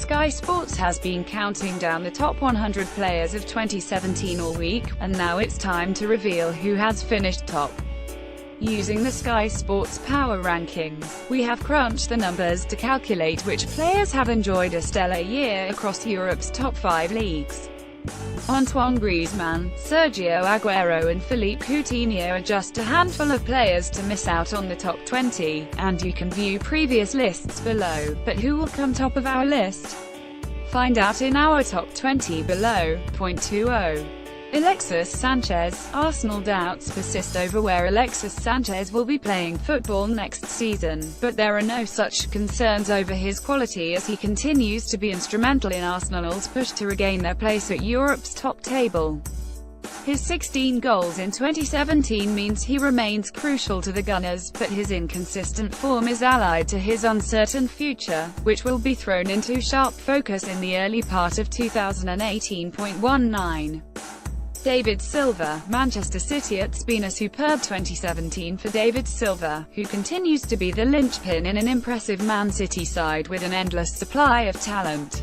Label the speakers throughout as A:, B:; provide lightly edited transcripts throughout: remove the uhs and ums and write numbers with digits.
A: Sky Sports has been counting down the top 100 players of 2017 all week, and now it's time to reveal who has finished top. Using the Sky Sports Power Rankings, we have crunched the numbers to calculate which players have enjoyed a stellar year across Europe's top 5 leagues. Antoine Griezmann, Sergio Aguero and Philippe Coutinho are just a handful of players to miss out on the top 20, and you can view previous lists below. But who will come top of our list? Find out in our top 20 below. Point 20. Alexis Sanchez. Arsenal doubts persist over where Alexis Sanchez will be playing football next season, but there are no such concerns over his quality as he continues to be instrumental in Arsenal's push to regain their place at Europe's top table. His 16 goals in 2017 means he remains crucial to the Gunners, but his inconsistent form is allied to his uncertain future, which will be thrown into sharp focus in the early part of 2018.19. David Silva, Manchester City. It's been a superb 2017 for David Silva, who continues to be the linchpin in an impressive Man City side with an endless supply of talent.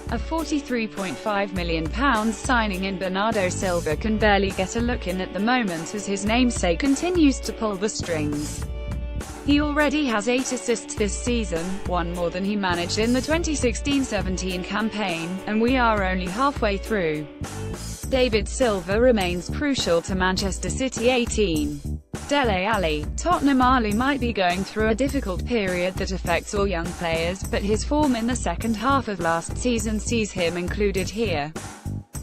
A: A £43.5 million signing in Bernardo Silva can barely get a look in at the moment as his namesake continues to pull the strings. He already has 8 assists this season, one more than he managed in the 2016-17 campaign, and we are only halfway through. David Silva remains crucial to Manchester City. 18. Dele Alli. Tottenham. Ali might be going through a difficult period that affects all young players, but his form in the second half of last season sees him included here.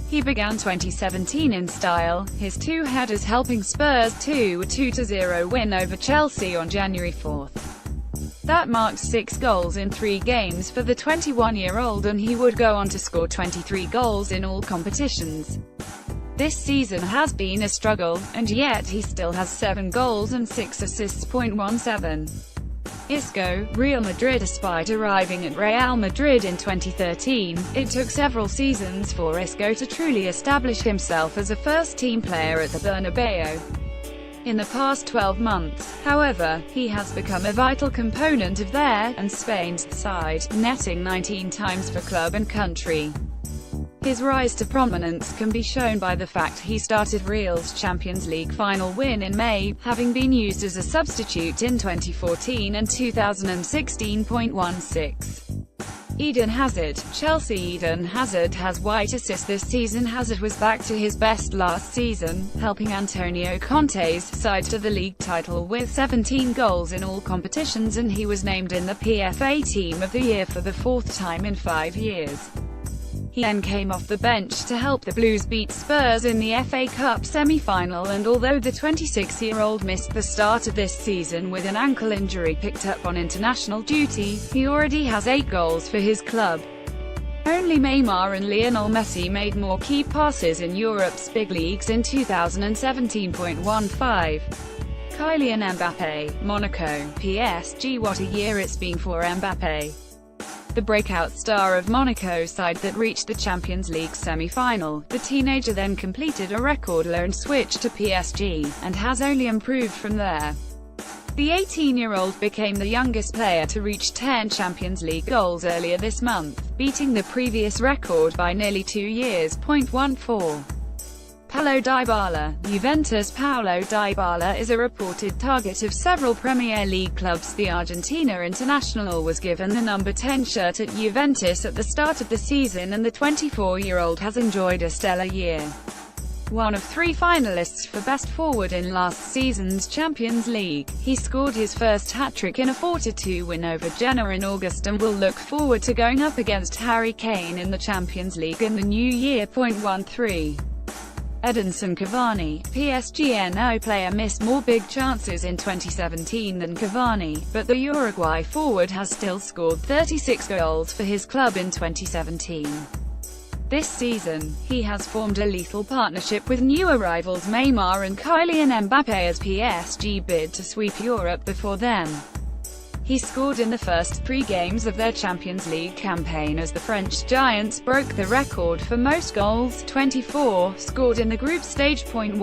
A: He began 2017 in style, his 2 headers helping Spurs to a 2-0 win over Chelsea on January 4. That marked 6 goals in 3 games for the 21-year-old, and he would go on to score 23 goals in all competitions. This season has been a struggle, and yet he still has 7 goals and 6 assists. 17. Isco, Real Madrid. Despite arriving at Real Madrid in 2013, it took several seasons for Isco to truly establish himself as a first-team player at the Bernabeu. In the past 12 months, however, he has become a vital component of their and Spain's side, netting 19 times for club and country. His rise to prominence can be shown by the fact he started Real's Champions League final win in May, having been used as a substitute in 2014 and 2016.16. Eden Hazard. Chelsea. Eden Hazard has white assist this season. Hazard was back to his best last season, helping Antonio Conte's side to the league title with 17 goals in all competitions, and he was named in the PFA Team of the Year for the 4th time in 5 years. He then came off the bench to help the Blues beat Spurs in the FA Cup semi-final, and although the 26-year-old missed the start of this season with an ankle injury picked up on international duty, he already has 8 goals for his club. Only Neymar and Lionel Messi made more key passes in Europe's big leagues in 2017.15. Kylian Mbappé, Monaco, PSG. What a year it's been for Mbappé. The breakout star of Monaco's side that reached the Champions League semi-final, the teenager then completed a record loan switch to PSG, and has only improved from there. The 18-year-old became the youngest player to reach 10 Champions League goals earlier this month, beating the previous record by nearly 2 years. 14. Paulo Dybala. Juventus. Paulo Dybala is a reported target of several Premier League clubs. The Argentina international was given the number 10 shirt at Juventus at the start of the season, and the 24-year-old has enjoyed a stellar year. One of 3 finalists for Best Forward in last season's Champions League, he scored his first hat-trick in a 4-2 win over Genoa in August and will look forward to going up against Harry Kane in the Champions League in the new year. 13. Edinson Cavani. PSG player missed more big chances in 2017 than Cavani, but the Uruguay forward has still scored 36 goals for his club in 2017. This season, he has formed a lethal partnership with new arrivals Neymar and Kylian Mbappé as PSG bid to sweep Europe before them. He scored in the first 3 games of their Champions League campaign as the French Giants broke the record for most goals, 24, scored in the group stage. 12.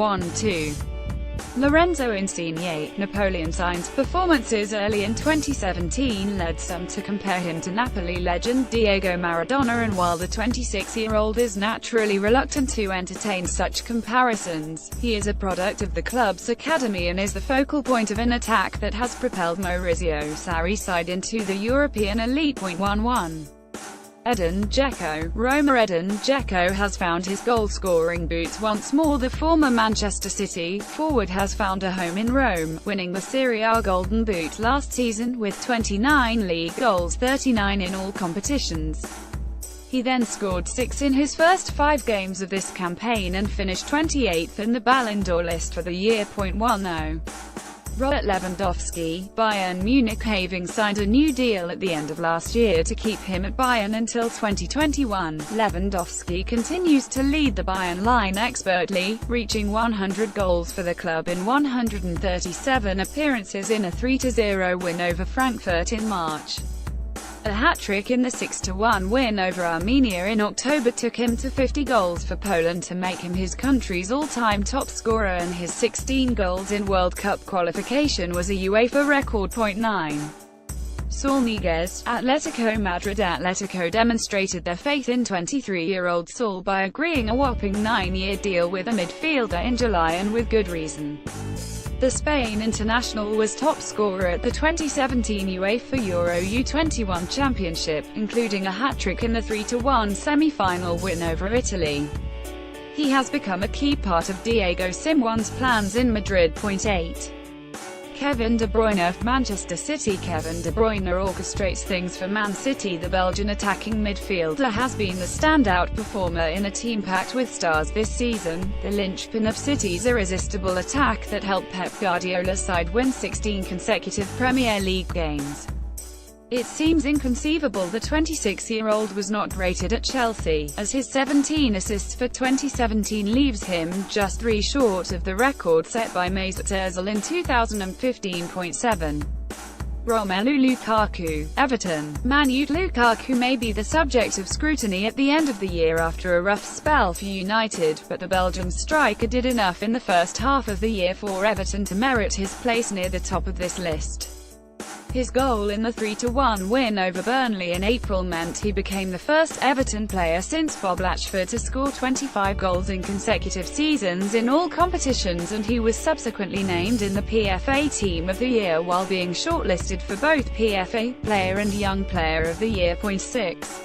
A: Lorenzo Insigne, Napoleon Sign's performances early in 2017 led some to compare him to Napoli legend Diego Maradona, and while the 26-year-old is naturally reluctant to entertain such comparisons, he is a product of the club's academy and is the focal point of an attack that has propelled Maurizio Sarri's side into the European elite. 11. Edin Dzeko, Roma. Edin Dzeko has found his goal-scoring boots once more. The former Manchester City forward has found a home in Rome, winning the Serie A Golden Boot last season with 29 league goals, 39 in all competitions. He then scored 6 in his first 5 games of this campaign and finished 28th in the Ballon d'Or list for the year. 10. Robert Lewandowski, Bayern Munich. Having signed a new deal at the end of last year to keep him at Bayern until 2021, Lewandowski continues to lead the Bayern line expertly, reaching 100 goals for the club in 137 appearances in a 3-0 win over Frankfurt in March. A hat-trick in the 6-1 win over Armenia in October took him to 50 goals for Poland to make him his country's all-time top scorer, and his 16 goals in World Cup qualification was a UEFA record. 9. Saul Niguez, Atletico Madrid. Atletico demonstrated their faith in 23-year-old Saul by agreeing a whopping 9-year deal with a midfielder in July, and with good reason. The Spain international was top scorer at the 2017 UEFA Euro U21 Championship, including a hat-trick in the 3-1 semi-final win over Italy. He has become a key part of Diego Simeone's plans in Madrid. 8. Kevin De Bruyne, Manchester City. Kevin De Bruyne orchestrates things for Man City. The Belgian attacking midfielder has been the standout performer in a team packed with stars this season, the linchpin of City's irresistible attack that helped Pep Guardiola's side win 16 consecutive Premier League games. It seems inconceivable the 26-year-old was not rated at Chelsea, as his 17 assists for 2017 leaves him just 3 short of the record set by Mesut Ozil in 2015.7. Romelu Lukaku, Everton. Man U. Lukaku may be the subject of scrutiny at the end of the year after a rough spell for United, but the Belgian striker did enough in the first half of the year for Everton to merit his place near the top of this list. His goal in the 3-1 win over Burnley in April meant he became the first Everton player since Bob Latchford to score 25 goals in consecutive seasons in all competitions, and he was subsequently named in the PFA Team of the Year while being shortlisted for both PFA Player and Young Player of the Year. 6.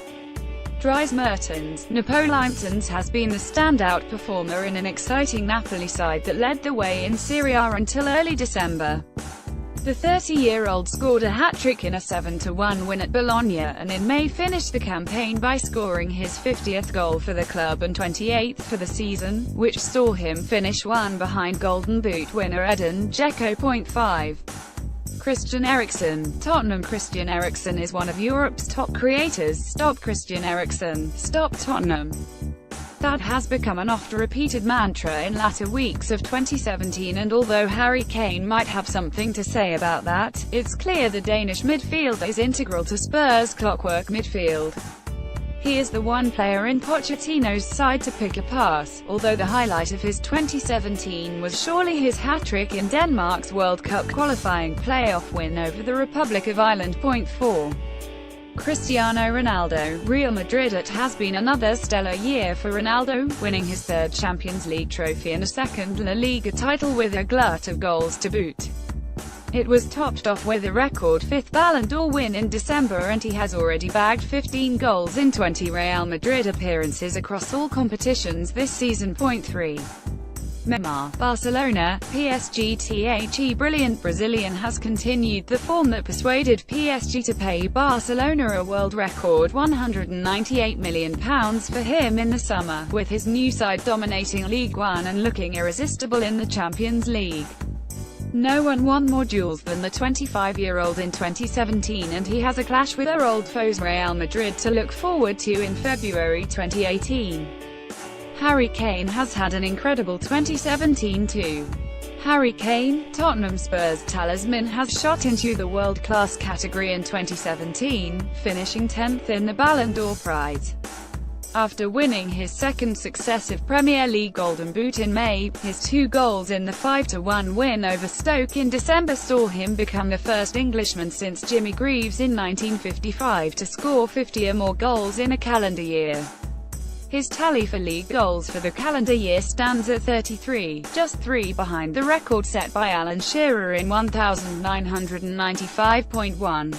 A: Dries Mertens. Napoleon has been the standout performer in an exciting Napoli side that led the way in Serie A until early December. The 30-year-old scored a hat-trick in a 7-1 win at Bologna, and in May finished the campaign by scoring his 50th goal for the club and 28th for the season, which saw him finish 1 behind Golden Boot winner Edin Dzeko. 5. Christian Eriksen, Tottenham. Christian Eriksen is one of Europe's top creators. Stop Christian Eriksen, stop Tottenham. That has become an oft-repeated mantra in latter weeks of 2017, and although Harry Kane might have something to say about that, it's clear the Danish midfielder is integral to Spurs' clockwork midfield. He is the one player in Pochettino's side to pick a pass, although the highlight of his 2017 was surely his hat-trick in Denmark's World Cup qualifying playoff win over the Republic of Ireland. 4. Cristiano Ronaldo, Real Madrid. It has been another stellar year for Ronaldo, winning his 3rd Champions League trophy and a 2nd La Liga title with a glut of goals to boot. It was topped off with a record 5th Ballon d'Or win in December, and he has already bagged 15 goals in 20 Real Madrid appearances across all competitions this season. 3. Neymar, Barcelona, PSG. The brilliant Brazilian has continued the form that persuaded PSG to pay Barcelona a world record £198 million for him in the summer, with his new side dominating Ligue 1 and looking irresistible in the Champions League. No one won more duels than the 25-year-old in 2017, and he has a clash with their old foes Real Madrid to look forward to in February 2018. Harry Kane has had an incredible 2017 too. Harry Kane, Tottenham Spurs talisman, has shot into the world-class category in 2017, finishing 10th in the Ballon d'Or prize. After winning his second successive Premier League Golden Boot in May, his 2 goals in the 5-1 win over Stoke in December saw him become the first Englishman since Jimmy Greaves in 1955 to score 50 or more goals in a calendar year. His tally for league goals for the calendar year stands at 33, just 3 behind the record set by Alan Shearer in 1995.1.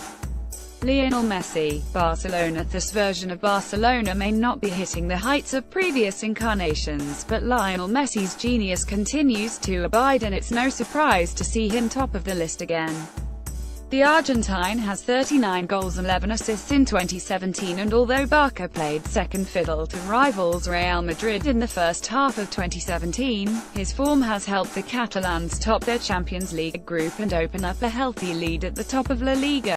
A: Lionel Messi, Barcelona. This version of Barcelona may not be hitting the heights of previous incarnations, but Lionel Messi's genius continues to abide, and it's no surprise to see him top of the list again. The Argentine has 39 goals and 11 assists in 2017, and although Barca played second fiddle to rivals Real Madrid in the first half of 2017, his form has helped the Catalans top their Champions League group and open up a healthy lead at the top of La Liga.